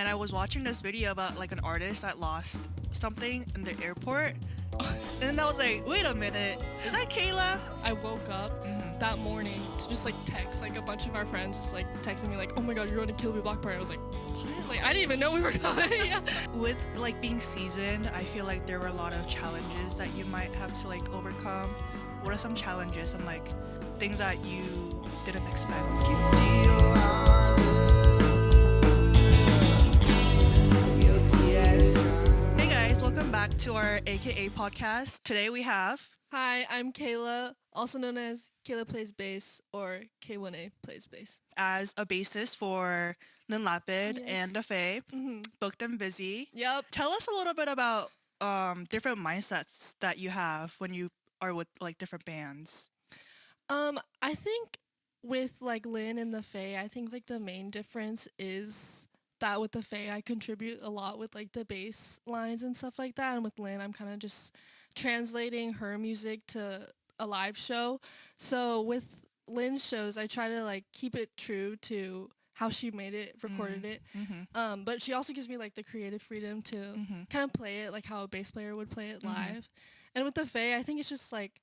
and I was watching this video about like an artist that lost something in the airport. And then I was like, wait a minute, is that Kayla? I woke up that morning to just like text like a bunch of our friends just like texting me like, oh my god, you're going to Kill Me Block Party. I was like, what? Like I didn't even know we were going. Yeah. With like being seasoned, I feel like there were a lot of challenges that you might have to like overcome. What are some challenges and like things that you didn't expect? Hey guys, welcome back to our AKA podcast. Today we have Hi, I'm Kayla, also known as Kayla Plays Bass or K1A Plays Bass. as a bassist for Lapid Yes. and the Faye, booked and busy. Yep. Tell us a little bit about different mindsets that you have when you are with like different bands. I think with like Lynn and the Faye, I think like the main difference is that with the Faye, I contribute a lot with like the bass lines and stuff like that, and with Lynn, I'm kind of just translating her music to a live show. So with Lynn's shows, I try to like keep it true to how she made it, recorded it. But she also gives me like the creative freedom to kind of play it like how a bass player would play it live. And with the Faye, I think it's just like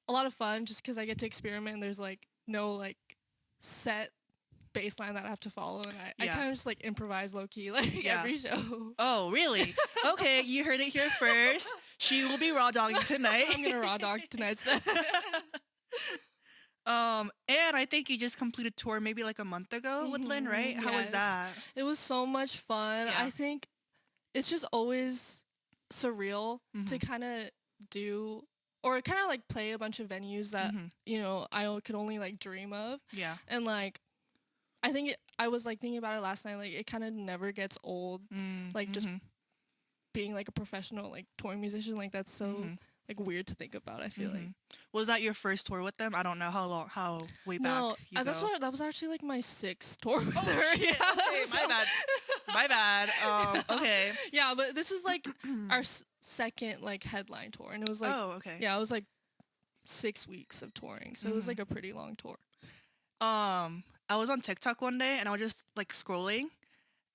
a lot of fun just because I get to experiment and there's like no like set bass line that I have to follow, and I kind of just like improvise low key like every show. Oh, really? Okay, you heard it here first. She will be raw dogging tonight. I'm gonna raw dog tonight's. And I think you just completed tour maybe like a month ago with Lynn, right? How was Yes. that? It was so much fun. Yeah. I think it's just always surreal to kind of do or kind of like play a bunch of venues that you know I could only like dream of. Yeah. And like I think I was like thinking about it last night. Like it kind of never gets old. Like just being like a professional like touring musician. Like that's so like weird to think about. I feel like. Was that your first tour with them? I don't know how way back No, you go. that was actually like my 6th tour with her. Shit, Yeah, okay, my bad. Okay. Yeah, but this is like our second like headline tour, and it was like okay. yeah, it was like 6 weeks of touring, so it was like a pretty long tour. I was on TikTok one day and I was just like scrolling,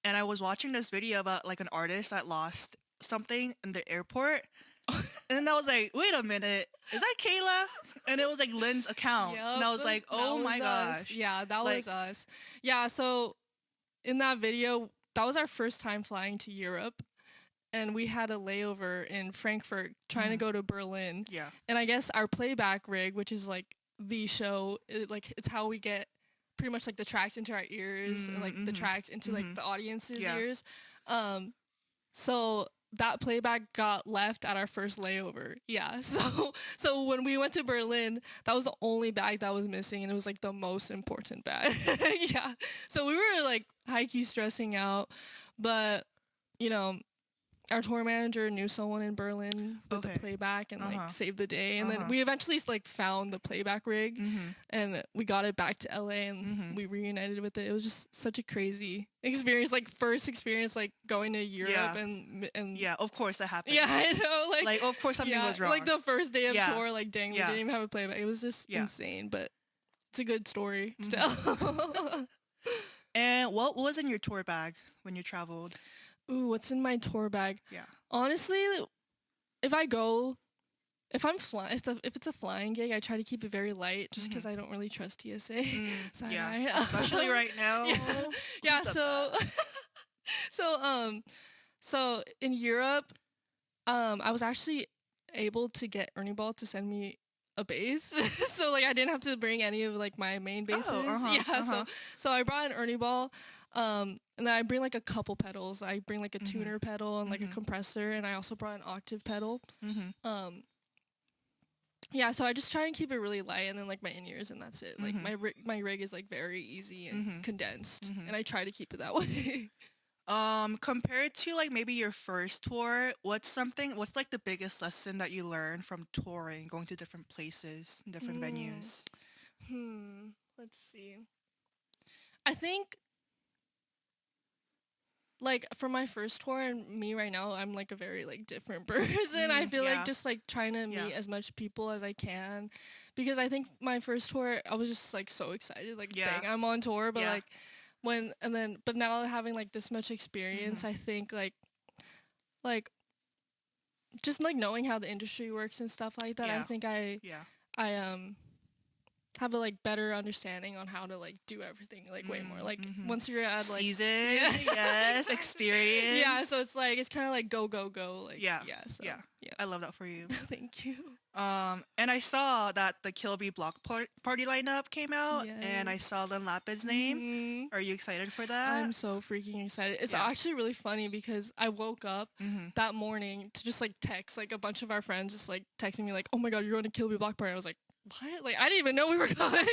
and I was watching this video about like an artist that lost something in the airport. And then I was like, wait a minute, is that Kayla? And it was like Lynn's account. Yep, And I was like, oh my gosh. Yeah, that Like- was us. Yeah, so in that video, that was our first time flying to Europe, and we had a layover in Frankfurt trying to go to Berlin. Yeah. And I guess our playback rig, which is like the show, it's how we get pretty much like the tracks into our ears and like the tracks into like the audience's ears. So that playback got left at our first layover. Yeah. So when we went to Berlin, that was the only bag that was missing, and it was like the most important bag. Yeah. So we were like high key stressing out, but you know, our tour manager knew someone in Berlin with the playback and like saved the day. And then we eventually like found the playback rig and we got it back to LA and we reunited with it. It was just such a crazy experience, like first experience like going to Europe and Yeah, of course that happened. yeah, I know, like of course something was wrong. like the first day of Yeah. tour, like dang, we didn't even have a playback. It was just insane, but it's a good story to tell. And what was in your tour bag when you traveled? Ooh, what's in my tour bag? Yeah. Honestly, if I'm flying, if it's a flying gig, I try to keep it very light, just because I don't really trust TSA. Yeah, especially right now. Yeah. So in Europe, I was actually able to get Ernie Ball to send me a bass, so like I didn't have to bring any of like my main basses. So I brought an Ernie Ball. And then I bring like a couple pedals. I bring like a tuner pedal and like a compressor, and I also brought an octave pedal. Yeah, so I just try and keep it really light, and then like my in-ears, and that's it. Like my rig is like very easy and condensed, and I try to keep it that way. Compared to like maybe your first tour, what's like the biggest lesson that you learned from touring, going to different places, different venues? Let's see. I think like for my first tour and me right now, I'm like a very like different person. I feel like just like trying to meet as much people as I can, because I think my first tour I was just like so excited, like dang, I'm on tour, but like but now having like this much experience, I think like just like knowing how the industry works and stuff like that, I think I have a like better understanding on how to like do everything like way more. Like once you're at like season, yes, experience. Yeah, so it's like it's kind of like go like so, yeah. I love that for you. Thank you. And I saw that the Kilby Block Party lineup came out, and I saw the Lapid's name. Are you excited for that? I'm so freaking excited. It's actually really funny because I woke up that morning to just like text like a bunch of our friends just like texting me like, oh my god, you're going to Kilby Block Party. I was like, what? Like, I didn't even know we were going. And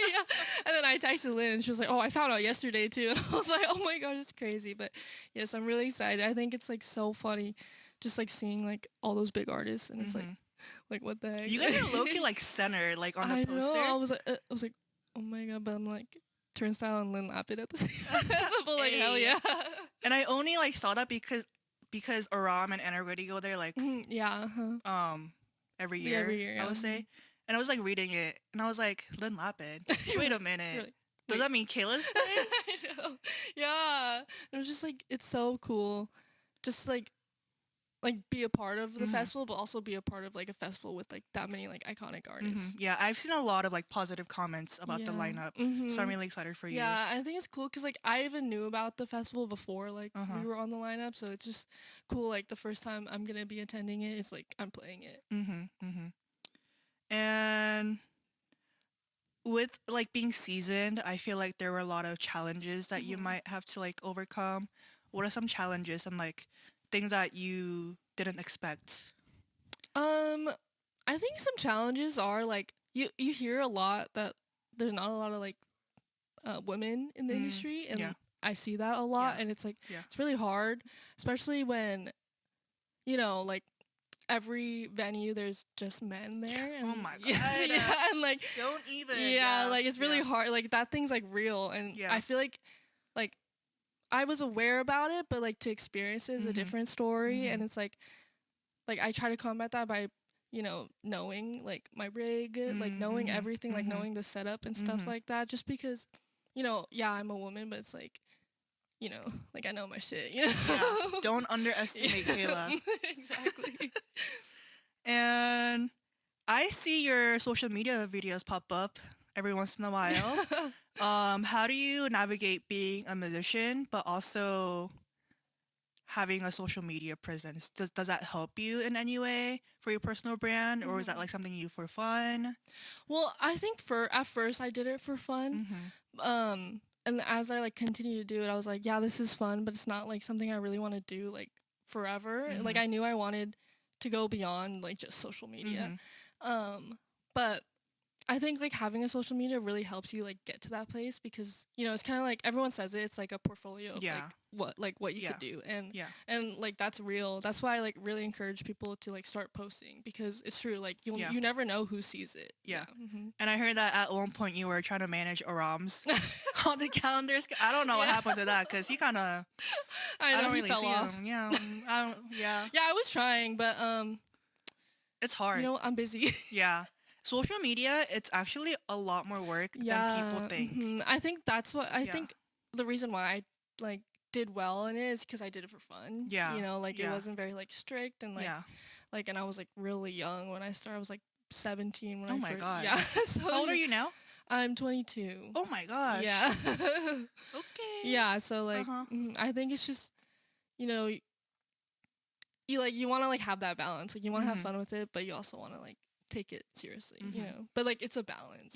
then I texted Lynn and she was like, oh, I found out yesterday too. And I was like, oh my god, it's crazy. But yes, I'm really excited. I think it's like so funny just like seeing like all those big artists, and it's like what the heck? You guys are low-key like center, like on the poster. I was like, oh my god, but I'm like Turnstile and Lynn Lapid at the same time. But like hell yeah. And I only like saw that because Aram and Anna already go there like every year, I would say. And I was like reading it, and I was like, Lynn Lapid. Wait a minute. Really? Does that mean Kayla's playing? I know. Yeah. It was just like, it's so cool. Just like be a part of the festival, but also be a part of like a festival with like that many like iconic artists. Yeah, I've seen a lot of like positive comments about the lineup, so I'm really excited for you. Yeah, I think it's cool because like I even knew about the festival before like we were on the lineup, so it's just cool. Like the first time I'm gonna be attending it, it's like I'm playing it. And with like being seasoned, I feel like there were a lot of challenges that you might have to like overcome. What are some challenges and like things that you didn't expect? I think some challenges are like you hear a lot that there's not a lot of like women in the industry, and I see that a lot, and it's like it's really hard, especially when like every venue there's just men there, and oh my god, and like don't even like it's really hard, like that thing's like real, and I feel like I was aware about it, but like to experience it is a different story, and it's like I try to combat that by knowing like my rig, like knowing everything, like knowing the setup and stuff like that, just because I'm a woman, but it's like like I know my shit, Don't underestimate Kayla. Exactly. And I see your social media videos pop up every once in a while. How do you navigate being a musician but also having a social media presence? Does that help you in any way for your personal brand, or is that like something you do for fun? Well, I think at first I did it for fun. And as I like continue to do it, I was like, yeah, this is fun, but it's not like something I really want to do like forever. Like I knew I wanted to go beyond like just social media. But I think like having a social media really helps you like get to that place, because it's kind of like everyone says it's like a portfolio of what you could do, and like that's real. That's why I like really encourage people to like start posting, because it's true, like you never know who sees it. And I heard that at one point you were trying to manage Aram's on the calendars. I don't know what happened to that, because he kind of I don't really see off. him. I was trying, but it's hard. I'm busy. Social media, it's actually a lot more work than people think. I think that's what I think the reason why I like did well in it is because I did it for fun. It wasn't very like strict, and like and I was like really young when I started. I was like 17 when I first. Oh my god. Yeah. So, how old are you now? I'm 22. Oh my gosh. Yeah. Okay. Yeah, so like I think it's just you want to like have that balance. Like you want to have fun with it, but you also want to like take it seriously, but like it's a balance.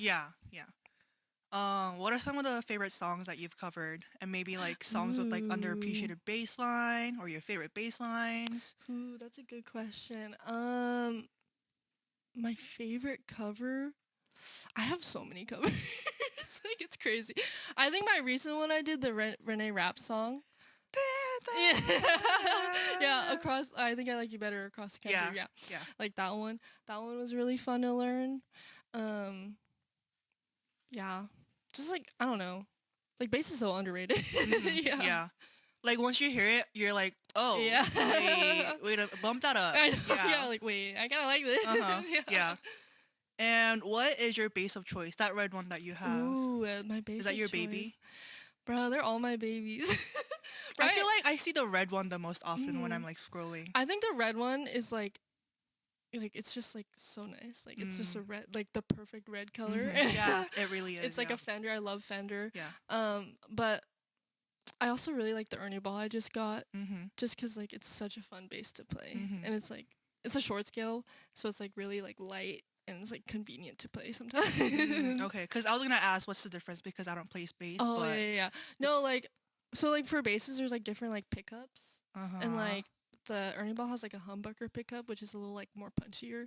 What are some of the favorite songs that you've covered, and maybe like songs with like underappreciated bass line, or your favorite bass lines? Ooh, that's a good question. My favorite cover, I have so many covers. Like it's crazy. I think my recent one I did, the Renee Rapp song. Across. I think I like you better across the country. Yeah. Like that one. That one was really fun to learn. Just like I don't know. Like bass is so underrated. Like once you hear it, you're like, oh, wait, bump that up. I know. Like wait, I kind of like this. And what is your bass of choice? That red one that you have. Ooh, my bass. Is that your choice. baby? Bro, they're all my babies. I Right? feel like I see the red one the most often when I'm Mhm. like scrolling. I think the red one is like it's just like so nice. Like it's just a red, like the perfect red color. Yeah, it really is. It's like yeah. a Fender. I love Fender. Yeah. But I also really like the Ernie ball I just got, Mm-hmm. just because like it's such a fun bass to play, Mhm. and it's like it's a short scale, so it's like really like light and it's like convenient to play sometimes. Okay, because I was gonna ask what's the difference because I don't play bass, Oh but yeah. No, like so like for basses, there's like different like pickups, and like the Ernie ball has like a humbucker pickup, which is a little like more punchier.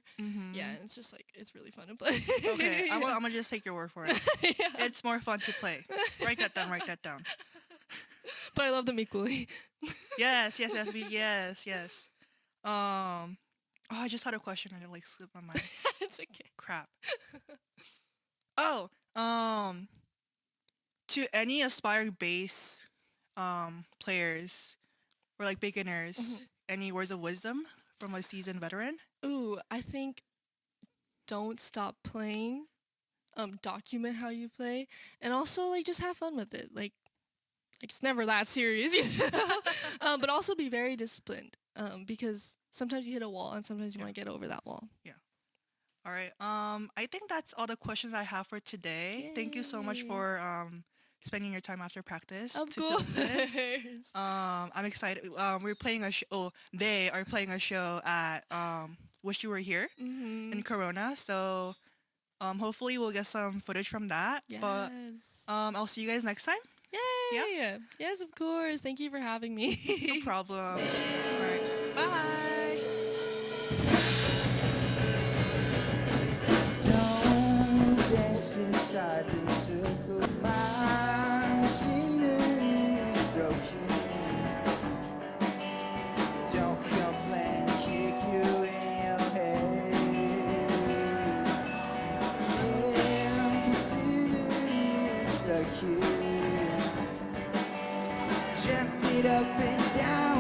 Yeah, and it's just like it's really fun to play. Okay, I'm gonna just take your word for it. Yeah. It's more fun to play. Write that down. Write that down. But I love them equally. Yes. Oh, I just had a question and it like slipped my mind. It's okay. Crap. Oh, to any aspiring bass players or like beginners, any words of wisdom from a seasoned veteran? Ooh, I think don't stop playing. Document how you play, and also like just have fun with it. Like it's never that serious, you know? But also be very disciplined. Because sometimes you hit a wall, and sometimes you want to get over that wall. Yeah. All right. I think that's all the questions I have for today. Yay. Thank you so much for spending your time after practice Of to course. film this. I'm excited. We're playing a show. Oh, they are playing a show at Wish You Were Here in Corona. So hopefully we'll get some footage from that. Yes. But I'll see you guys next time. Yay! Yeah. Yes, of course. Thank you for having me. No problem. All right. Bye. Don't dance inside the circle. My machinery is broken. Don't complain, kick you in your head. And consider lucky. Jumped it up and down.